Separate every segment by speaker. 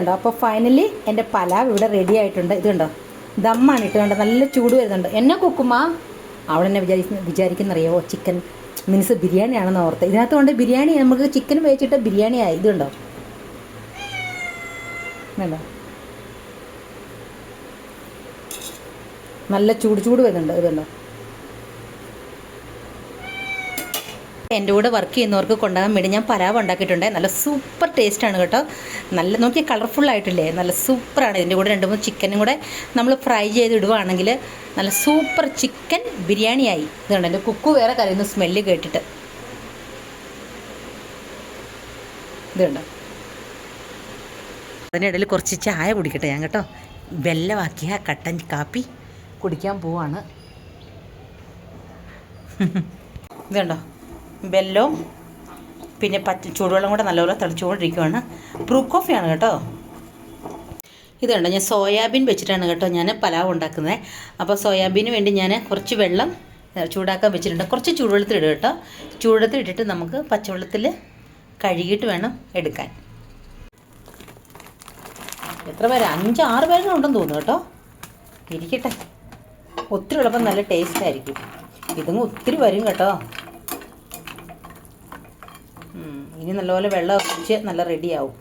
Speaker 1: ഉണ്ടോ. അപ്പോൾ ഫൈനലി എൻ്റെ പലാവ് ഇവിടെ റെഡി ആയിട്ടുണ്ട്. ഇതുണ്ടോ, ദമ്മാണ് ഇട്ടുകൊണ്ട് നല്ല ചൂട് വരുന്നുണ്ട്. എന്നെ കുക്കുമാ അവിടെ എന്നെ വിചാരിക്കുന്നറിയാവോ, ചിക്കൻ മീൻസ് ബിരിയാണിയാണെന്ന് ഓർത്ത്. ഇതിനകത്ത് കൊണ്ട് ബിരിയാണി നമുക്ക് ചിക്കൻ വേവിച്ചിട്ട് ബിരിയാണി ആയി. ഇതുണ്ടോ, വേണ്ടോ, നല്ല ചൂട് വരുന്നുണ്ട്. ഇതുണ്ടോ, എൻ്റെ കൂടെ വർക്ക് ചെയ്യുന്നവർക്ക് കൊണ്ടുപോകാൻ വേണ്ടി ഞാൻ പലാവ് ഉണ്ടാക്കിയിട്ടുണ്ട്. നല്ല സൂപ്പർ ടേസ്റ്റാണ് കേട്ടോ. നല്ല നോക്കി കളർഫുള്ളായിട്ടില്ലേ, നല്ല സൂപ്പറാണ്. ഇതിൻ്റെ കൂടെ 2-3 ചിക്കനും കൂടെ നമ്മൾ ഫ്രൈ ചെയ്തിടുവാണെങ്കിൽ നല്ല സൂപ്പർ ചിക്കൻ ബിരിയാണിയായി. ഇതുണ്ട്, എൻ്റെ കുക്കു വേറെ കരയുന്നു സ്മെല്ല് കേട്ടിട്ട്. ഇതുണ്ട്, അതിനിടയിൽ കുറച്ച് ചായ കുടിക്കട്ടെ ഞാൻ കേട്ടോ. വെല്ലമാക്കിയ കട്ടൻ കാപ്പി കുടിക്കാൻ പോവാണ്. ഇതുണ്ടോ, വെല്ലവും പിന്നെ ചൂടുവെള്ളം കൂടെ നല്ലപോലെ തിളച്ചുകൊണ്ടിരിക്കുകയാണ്. ബ്രൂ കോഫിയാണ് കേട്ടോ. ഇത് കണ്ടോ, ഞാൻ സോയാബീൻ വെച്ചിട്ടാണ് കേട്ടോ ഞാൻ പലാവ് ഉണ്ടാക്കുന്നത്. അപ്പോൾ സോയാബീന് വേണ്ടി ഞാൻ കുറച്ച് വെള്ളം ചൂടാക്കാൻ വെച്ചിട്ടുണ്ട്. കുറച്ച് ചൂടുവെള്ളത്തിൽ ഇടുക കേട്ടോ. ചൂടുവെള്ളത്തിൽ ഇട്ടിട്ട് നമുക്ക് പച്ചവെള്ളത്തിൽ കഴുകിയിട്ട് വേണം എടുക്കാൻ. എത്ര പേര്, 5-6 പേരുണ്ടെന്ന് തോന്നുന്നു കേട്ടോ. ഇരിക്കട്ടെ, ഒത്തിരി ഉള്ളപ്പോൾ നല്ല ടേസ്റ്റ് ആയിരിക്കും. ഇതും ഒത്തിരി വരും കേട്ടോ. ഇനി നല്ലപോലെ വെള്ളം ഒഴിച്ച് നല്ല റെഡിയാവും.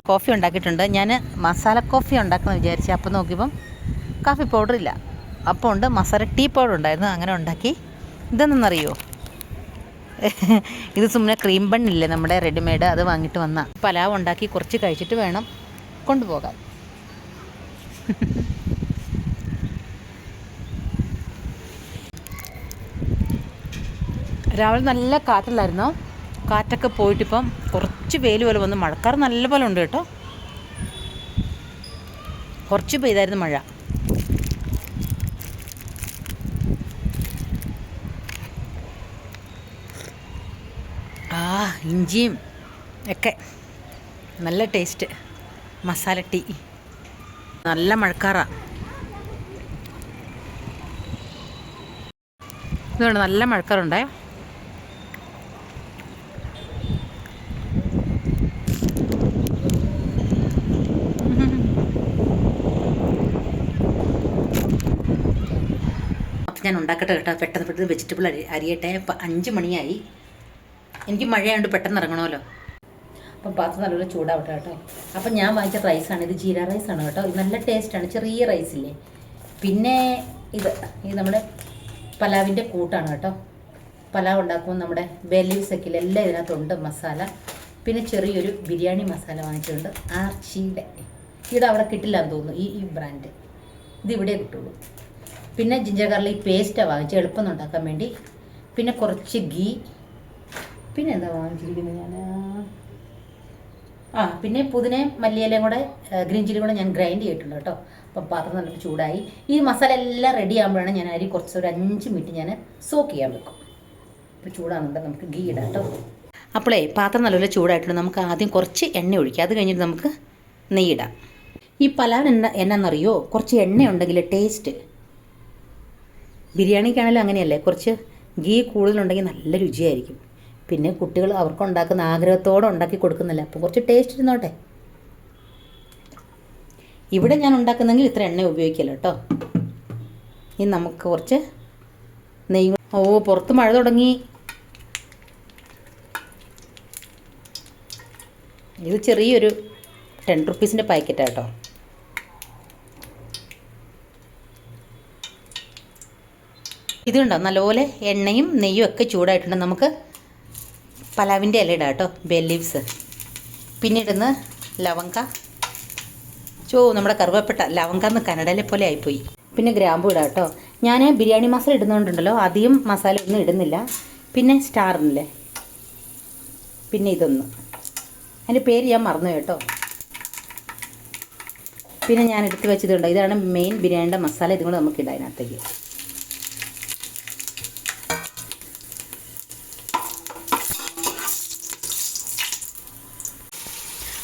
Speaker 1: കോഫി ഉണ്ടാക്കിയിട്ടുണ്ട് ഞാൻ. മസാല കോഫി ഉണ്ടാക്കണമെന്ന് വിചാരിച്ചു. അപ്പം നോക്കിയപ്പം കാഫി പൗഡർ ഇല്ല. അപ്പം ഉണ്ട് മസാല ടീ പൗഡർ ഉണ്ടായിരുന്നു. അങ്ങനെ ഉണ്ടാക്കി. ഇതെന്നറിയോ, ഇത് സുಮ್ಮನೆ ക്രീം ബണ്ണില്ലേ നമ്മുടെ റെഡിമെയ്ഡ്, അത് വാങ്ങിയിട്ട് വന്ന പലാവ് ഉണ്ടാക്കി കുറച്ച് കഴിച്ചിട്ട് വേണം കൊണ്ടുപോകാൻ. രാവിലെ നല്ല കാറ്റല്ലായിരുന്നോ, കാറ്റൊക്കെ പോയിട്ടിപ്പം കുറച്ച് വെയിൽ പോലെ വന്ന് മഴക്കാർ നല്ല പോലെ ഉണ്ട് കേട്ടോ. കുറച്ച് പെയ്തായിരുന്നു മഴ. ഇഞ്ചിയും ഒക്കെ നല്ല ടേസ്റ്റ്. മസാല ടീ, നല്ല മഴക്കാറാണ്. ഇതുകൊണ്ട് നല്ല മഴക്കാറുണ്ടേ. ഞാൻ ഉണ്ടാക്കട്ടെ കേട്ടോ. പെട്ടെന്ന് വെജിറ്റബിൾ അരിയട്ടെ. ഇപ്പം 5 മണിയായി. എനിക്ക് മഴയായതുകൊണ്ട് പെട്ടെന്ന് ഇറങ്ങണമല്ലോ. അപ്പം പാത്രം നല്ലപോലെ ചൂടാവട്ടെ കേട്ടോ. അപ്പം ഞാൻ വാങ്ങിച്ച റൈസാണ് ഇത്. ജീര റൈസാണ് കേട്ടോ. ഇത് നല്ല ടേസ്റ്റാണ്. ചെറിയ റൈസില്ലേ. പിന്നെ ഇത് നമ്മുടെ പലാവിൻ്റെ കൂട്ടാണ് കേട്ടോ. പലാവ് ഉണ്ടാക്കുമ്പോൾ നമ്മുടെ ബേ ലീവ്സ് ഒക്കെ എല്ലാം ഇതിനകത്തുണ്ട് മസാല. പിന്നെ ചെറിയൊരു ബിരിയാണി മസാല വാങ്ങിച്ചിട്ടുണ്ട് ആർച്ചിയുടെ. ഇത് അവിടെ കിട്ടില്ല എന്ന് തോന്നുന്നു, ഈ ബ്രാൻഡ്. ഇതിവിടെ കിട്ടുള്ളൂ. പിന്നെ ജിഞ്ചർ ഗാർലിക് പേസ്റ്റാണ് വാങ്ങിച്ച് എളുപ്പം ഉണ്ടാക്കാൻ വേണ്ടി. പിന്നെ കുറച്ച് ഗീ. പിന്നെ എന്താ വാങ്ങിച്ചിരിക്കുന്നത് ഞാൻ, പിന്നെ പുതിനയും മല്ലിയിലയും കൂടെ ഗ്രീൻ ചില്ലി കൂടെ ഞാൻ ഗ്രൈൻഡ് ചെയ്തിട്ടുണ്ട് കേട്ടോ. അപ്പം പാത്രം നല്ലൊരു ചൂടായി. ഈ മസാല എല്ലാം റെഡി ആകുമ്പോഴാണ് ഞാൻ അരി കുറച്ച് ഒരു 5 മിനിറ്റ് ഞാൻ സോക്ക് ചെയ്യാൻ വെക്കും. ഇപ്പോൾ ചൂടാകുന്നുണ്ട്, നമുക്ക് ഗീ ഇടാം കേട്ടോ. അപ്പോളേ പാത്രം നല്ലപോലെ ചൂടായിട്ടുണ്ട്. നമുക്ക് ആദ്യം കുറച്ച് എണ്ണ ഒഴിക്കാം. അത് കഴിഞ്ഞിട്ട് നമുക്ക് നെയ്യിടാം. ഈ പലാവിന് എന്നാണെന്നറിയോ, കുറച്ച് എണ്ണ ഉണ്ടെങ്കിൽ ടേസ്റ്റ്. ബിരിയാണിക്കാണെങ്കിലും അങ്ങനെയല്ലേ, കുറച്ച് ഗീ കൂടുതലുണ്ടെങ്കിൽ നല്ല രുചിയായിരിക്കും. പിന്നെ കുട്ടികൾ അവർക്കുണ്ടാക്കുന്ന ആഗ്രഹത്തോടെ ഉണ്ടാക്കി കൊടുക്കുന്നില്ല. അപ്പോൾ കുറച്ച് ടേസ്റ്റ് ഇരുന്നോട്ടെ. ഇവിടെ ഞാൻ ഉണ്ടാക്കുന്നെങ്കിൽ ഇത്ര എണ്ണ ഉപയോഗിക്കില്ല കേട്ടോ. ഇനി നമുക്ക് കുറച്ച് നെയ്യ്. പുറത്ത് മഴ തുടങ്ങി. ഇത് ചെറിയൊരു 10 റുപ്പീസിൻ്റെ പാക്കറ്റാണ് കേട്ടോ. ഇതുണ്ടോ, നല്ലപോലെ എണ്ണയും നെയ്യും ഒക്കെ ചൂടായിട്ടുണ്ട്. നമുക്ക് പലാവിൻ്റെ ഇല ഇടാം കേട്ടോ, ബേ ലീവ്സ്. പിന്നെ ഇടുന്ന ലവങ്ക. നമ്മുടെ കറുവപ്പട്ട. ലവങ്ക എന്ന് കന്നഡയിലെ പോലെ ആയിപ്പോയി. പിന്നെ ഗ്രാമ്പു ഇടാം കേട്ടോ. ഞാൻ ബിരിയാണി മസാല ഇടുന്നതുകൊണ്ടുണ്ടല്ലോ അധികം മസാല ഒന്നും ഇടുന്നില്ല. പിന്നെ സ്റ്റാറിനില്ലേ, പിന്നെ ഇതൊന്ന്, അതിൻ്റെ പേര് ഞാൻ മറന്നു കേട്ടോ. പിന്നെ ഞാൻ എടുത്ത് വെച്ചതുണ്ടോ, ഇതാണ് മെയിൻ ബിരിയാണിയുടെ മസാല. ഇതും കൂടെ നമുക്ക് ഇടാം അതിനകത്തേക്ക്.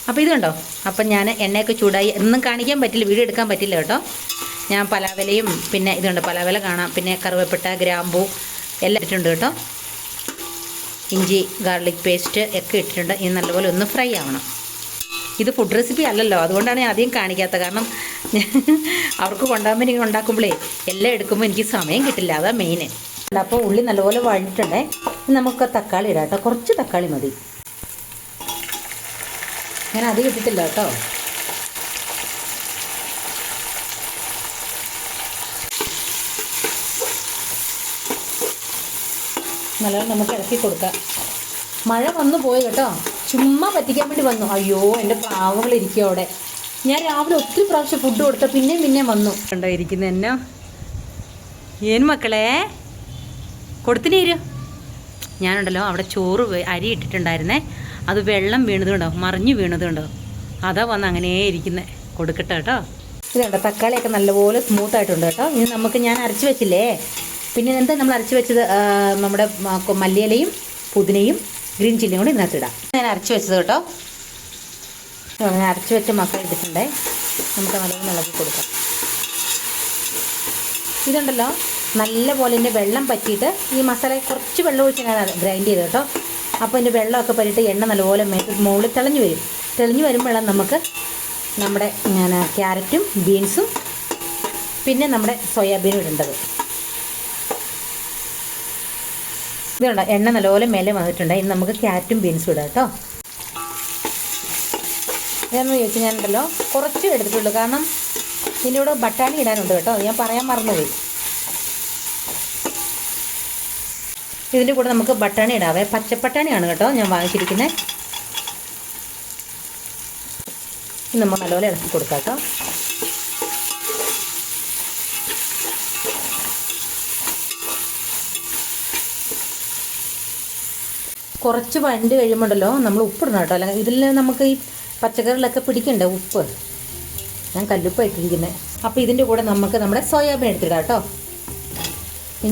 Speaker 1: അപ്പോൾ ഇത് കണ്ടോ. അപ്പം ഞാൻ എണ്ണയൊക്കെ ചൂടായി. ഒന്നും കാണിക്കാൻ പറ്റില്ല, വീഡിയോ എടുക്കാൻ പറ്റില്ല കേട്ടോ. ഞാൻ പലാവിലയും പിന്നെ ഇതുണ്ട്, പലാവില കാണാം. പിന്നെ കറുവപ്പട്ട, ഗ്രാമ്പൂ എല്ലാം ഇട്ടിട്ടുണ്ട് കേട്ടോ. ഇഞ്ചി ഗാർലിക് പേസ്റ്റ് ഒക്കെ ഇട്ടിട്ടുണ്ട്. ഇനി നല്ലപോലെ ഒന്ന് ഫ്രൈ ആവണം. ഇത് ഫുഡ് റെസിപ്പി അല്ലല്ലോ, അതുകൊണ്ടാണ് ഞാൻ അധികം കാണിക്കാത്തത്. കാരണം അവർക്ക് കൊണ്ടുപോകാൻ വേണ്ടി ഉണ്ടാക്കുമ്പോഴേ എല്ലാം എടുക്കുമ്പോൾ എനിക്ക് സമയം കിട്ടില്ല, അതാണ് മെയിന്. അപ്പോൾ ഉള്ളി നല്ലപോലെ വഴഞ്ഞിട്ടുണ്ടേ. നമുക്ക് തക്കാളി ഇടാം കേട്ടോ, കുറച്ച് തക്കാളി മതി. ഞാൻ അധികം ഇട്ടിട്ടില്ല കേട്ടോ. നല്ലോണം നമുക്ക് ഇളക്കി കൊടുക്കാം. മഴ വന്നു പോയി കേട്ടോ, ചുമ്മാ പറ്റിക്കാൻ വേണ്ടി വന്നു. അയ്യോ എൻ്റെ പാവങ്ങളിരിക്കും അവിടെ. ഞാൻ രാവിലെ ഒത്തിരി പ്രാവശ്യം ഫുഡ് കൊടുത്ത പിന്നെയും വന്നു കണ്ടോ ഇരിക്കുന്നത്. എന്നോ ഏന് മക്കളെ കൊടുത്തിനീര്. ഞാനുണ്ടല്ലോ അവിടെ ചോറ് അരി ഇട്ടിട്ടുണ്ടായിരുന്നേ, അത് വെള്ളം വീണത് കണ്ടോ, മറിഞ്ഞു വീണത് കണ്ടോ, അതാ വന്ന് അങ്ങനെ ഇരിക്കുന്നത്. കൊടുക്കട്ടെ കേട്ടോ. ഇതുണ്ടോ തക്കാളിയൊക്കെ നല്ലപോലെ സ്മൂത്തായിട്ടുണ്ട് കേട്ടോ. ഇനി നമുക്ക് ഞാൻ അരച്ച് വെച്ചില്ലേ, പിന്നെ എന്താ നമ്മൾ അരച്ച് വെച്ചത്, നമ്മുടെ മല്ലിയിലയും പുതിനയും ഗ്രീൻ ചില്ലിയും കൂടി ഇതിനകത്തിടാം. ഞാൻ അരച്ച് വെച്ചത് കേട്ടോ. ഞാൻ അരച്ച് വെച്ച മസാല ഇട്ടിട്ടുണ്ടേ, നമുക്ക് നല്ലോണം ഇളക്കി കൊടുക്കാം. ഇതുണ്ടല്ലോ നല്ല പോലെ ഇതിൻ്റെ വെള്ളം പറ്റിയിട്ട് ഈ മസാല കുറച്ച് വെള്ളം ഒഴിച്ച് ഞാൻ ഗ്രൈൻഡ് ചെയ്ത് കേട്ടോ. അപ്പോൾ ഇതിൻ്റെ വെള്ളമൊക്കെ പറ്റിയിട്ട് എണ്ണ നല്ലപോലെ മുകളിൽ തെളിഞ്ഞു വരും. തെളിഞ്ഞു വരുമ്പോഴാണ് നമുക്ക് നമ്മുടെ ക്യാരറ്റും ബീൻസും പിന്നെ നമ്മുടെ സോയാബീനും ഇടേണ്ടത്. ഇതുണ്ട് എണ്ണ നല്ലപോലെ മേലെ വന്നിട്ടുണ്ട്. ഇനി നമുക്ക് ക്യാരറ്റും ബീൻസും ഇടാം കേട്ടോ. ഇതെന്ന് ചോദിച്ചാൽ ഞാനുണ്ടല്ലോ കുറച്ച് എടുത്തിട്ടുള്ളൂ, കാരണം ഇതിൻ്റെ കൂടെ ബട്ടാണി ഇടാനുണ്ട് കേട്ടോ, ഞാൻ പറയാൻ മറന്നുപോയി. ഇതിൻ്റെ കൂടെ നമുക്ക് ബട്ടാണി ഇടാവേ, പച്ചപ്പട്ടാണിയാണ് കേട്ടോ ഞാൻ വാങ്ങിച്ചിരിക്കുന്നത്. ഇനി നമ്മൾ നല്ലപോലെ ഇളക്കി കൊടുക്കാം കേട്ടോ. കുറച്ച് വഴണ്ട് കഴിയുമ്പോണ്ടല്ലോ നമ്മൾ ഉപ്പിടണം കേട്ടോ, അല്ലെങ്കിൽ ഇതിൽ നമുക്ക് ഈ പച്ചക്കറികളൊക്കെ പിടിക്കണ്ടേ ഉപ്പ്. ഞാൻ കല്ലുപ്പ് ഇട്ടിരിക്കുന്നത്. അപ്പോൾ ഇതിൻ്റെ കൂടെ നമുക്ക് നമ്മുടെ സോയാബീൻ എടുത്തിടാം കേട്ടോ.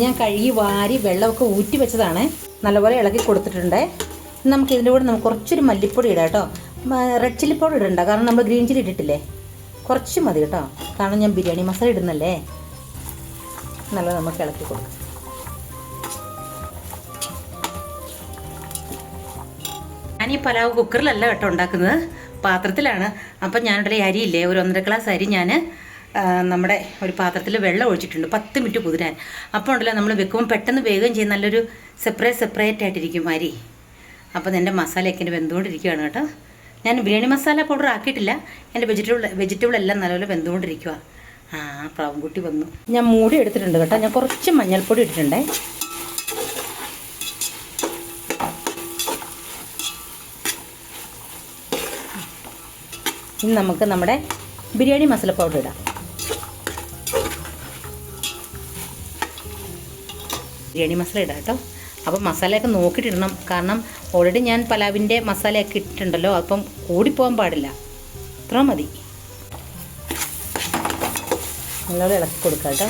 Speaker 1: ഞാൻ കഴുകി വാരി വെള്ളമൊക്കെ ഊറ്റി വെച്ചതാണ്, നല്ലപോലെ ഇളക്കി കൊടുത്തിട്ടുണ്ട്. നമുക്ക് ഇതിൻ്റെ കൂടെ നമുക്ക് കുറച്ചൊരു മല്ലിപ്പൊടി ഇടാം കേട്ടോ. റെഡ് ചില്ലി പൗഡർ ഇടണ്ട, കാരണം നമ്മൾ ഗ്രീൻ ചില്ലി ഇട്ടിട്ടില്ലേ, കുറച്ച് മതി കേട്ടോ, കാരണം ഞാൻ ബിരിയാണി മസാല ഇടുന്നല്ലേ. നല്ല നമുക്ക് ഇളക്കി കൊടുക്കാം. ഞാൻ ഈ പലാവ് കുക്കറിലല്ല കേട്ടോ ഉണ്ടാക്കുന്നത്, പാത്രത്തിലാണ്. അപ്പം ഞാനിവിടെ അരിയില്ലേ, ഒരു 1.5 ഗ്ലാസ് അരി ഞാൻ നമ്മുടെ ഒരു പാത്രത്തിൽ വെള്ളം ഒഴിച്ചിട്ടുണ്ട് 10 മിനിറ്റ് കുതിരാൻ. അപ്പോൾ ഉണ്ടല്ലോ നമ്മൾ വെക്കുമ്പോൾ പെട്ടെന്ന് വേഗം ചെയ്യും, നല്ലൊരു സെപ്പറേറ്റ് ആയിട്ടിരിക്കും അരി. അപ്പോൾ എൻ്റെ മസാലയൊക്കെ എൻ്റെ വെന്തുകൊണ്ടിരിക്കുകയാണ് കേട്ടോ. ഞാൻ ബിരിയാണി മസാല പൗഡർ ആക്കിയിട്ടില്ല, എൻ്റെ വെജിറ്റബിൾ എല്ലാം നല്ലപോലെ വെന്തുകൊണ്ടിരിക്കുക. പ്രാവുംകുട്ടി വന്നു. ഞാൻ മൂടി എടുത്തിട്ടുണ്ട് കേട്ടോ. ഞാൻ കുറച്ച് മഞ്ഞൾപ്പൊടി ഇട്ടിട്ടുണ്ടേ. ഇനി നമുക്ക് നമ്മുടെ ബിരിയാണി മസാല പൗഡർ ഇടാം. ബിരിയാണി മസാല ഇടാം കേട്ടോ. അപ്പം മസാലയൊക്കെ നോക്കിയിട്ടിടണം, കാരണം ഓൾറെഡി ഞാൻ പലാവിൻ്റെ മസാലയൊക്കെ ഇട്ടിട്ടുണ്ടല്ലോ, അപ്പം കൂടിപ്പോകാൻ പാടില്ല, ഇത്ര മതി. നല്ലോണം ഇളക്കി കൊടുക്കാം കേട്ടോ.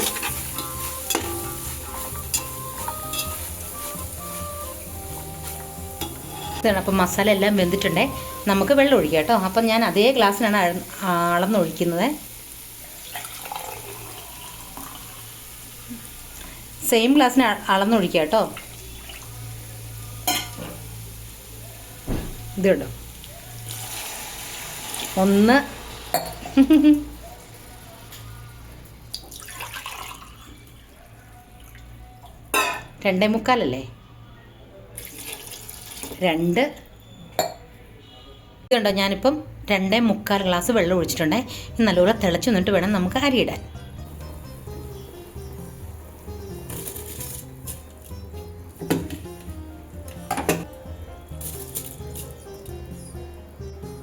Speaker 1: ഇതാണ് അപ്പം മസാല എല്ലാം വെന്തിട്ടുണ്ടേ. നമുക്ക് വെള്ളം ഒഴിക്കാം കേട്ടോ. അപ്പം ഞാൻ അതേ ഗ്ലാസ്സിനാണ് അളന്നൊഴിക്കുന്നത്. സെയിം ഗ്ലാസ്സിന് അളന്നൊഴിക്കുക കേട്ടോ. ഇത് കേട്ടോ 1 2.25 അല്ലേ, 2. ഇതുണ്ടോ ഞാനിപ്പം 2.25 ഗ്ലാസ് വെള്ളം ഒഴിച്ചിട്ടുണ്ടേ. നല്ലപോലെ തിളച്ച് നിന്നിട്ട് വേണം നമുക്ക് അരിയിടാൻ.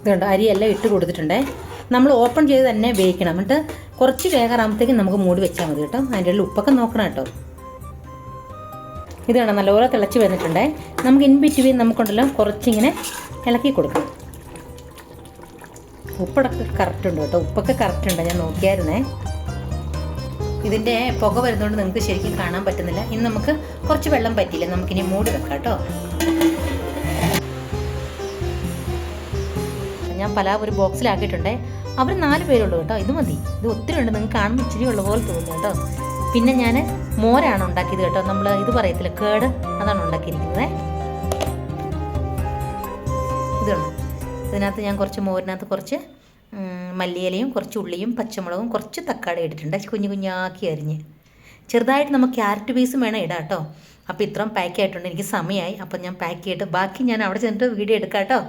Speaker 1: ഇതുണ്ട് അരിയെല്ലാം ഇട്ട് കൊടുത്തിട്ടുണ്ടേ. നമ്മൾ ഓപ്പൺ ചെയ്ത് തന്നെ വേവിക്കണം. എന്നിട്ട് കുറച്ച് വേഗറാകുമ്പോഴത്തേക്കും നമുക്ക് മൂടി വെച്ചാൽ മതി കേട്ടോ. അതിൻ്റെ ഉള്ളിൽ ഉപ്പൊക്കെ നോക്കണം കേട്ടോ. ഇതാണ് നല്ലപോലെ തിളച്ച് വന്നിട്ടുണ്ടേ. നമുക്ക് ഇൻ ബിറ്റ്വീൻ നമുക്കുണ്ടല്ലോ കുറച്ചിങ്ങനെ ഇളക്കി കൊടുക്കണം. ഉപ്പൊക്കെ കറക്റ്റ് ഉണ്ട് കേട്ടോ, ഉപ്പൊക്കെ കറക്റ്റ് ഉണ്ട്, ഞാൻ നോക്കിയായിരുന്നേ. ഇതിൻ്റെ പുക വരുന്നതുകൊണ്ട് നിങ്ങൾക്ക് ശരിക്കും കാണാൻ പറ്റുന്നില്ല. ഇനി നമുക്ക് കുറച്ച് വെള്ളം പറ്റിയില്ല, നമുക്കിനി മൂടി വെക്കാം കേട്ടോ. ഞാൻ പലാവ് ഒരു ബോക്സിലാക്കിയിട്ടുണ്ടേ. അവർ 4 പേരുള്ളൂ കേട്ടോ, ഇത് മതി. ഇത് ഒത്തിരി ഉണ്ട്, നിങ്ങൾക്ക് കാണുമ്പോൾ ഇച്ചിരി ഉള്ള പോലെ തോന്നുന്നു കേട്ടോ. പിന്നെ ഞാൻ മോരാണ് ഉണ്ടാക്കിയത് കേട്ടോ. നമ്മൾ ഇത് പറയത്തില്ല, കേട്, അതാണ് ഉണ്ടാക്കിയിരിക്കുന്നത്. ഇതുണ്ട് ഇതിനകത്ത് ഞാൻ കുറച്ച് മോരിനകത്ത് കുറച്ച് മല്ലിയിലയും കുറച്ച് ഉള്ളിയും പച്ചമുളകും കുറച്ച് തക്കാളി ഇട്ടിട്ടുണ്ട് കുഞ്ഞു കുഞ്ഞാക്കി അരിഞ്ഞ്. ചെറുതായിട്ട് നമുക്ക് ക്യാരറ്റ് പീസും വേണം ഇടാം കേട്ടോ. അപ്പോൾ ഇത്രയും പാക്ക് ആയിട്ടുണ്ട്. എനിക്ക് സമയമായി. അപ്പം ഞാൻ പാക്ക് ചെയ്തിട്ട് ബാക്കി ഞാൻ അവിടെ ചെന്നിട്ട് വീഡിയോ എടുക്കാം കേട്ടോ.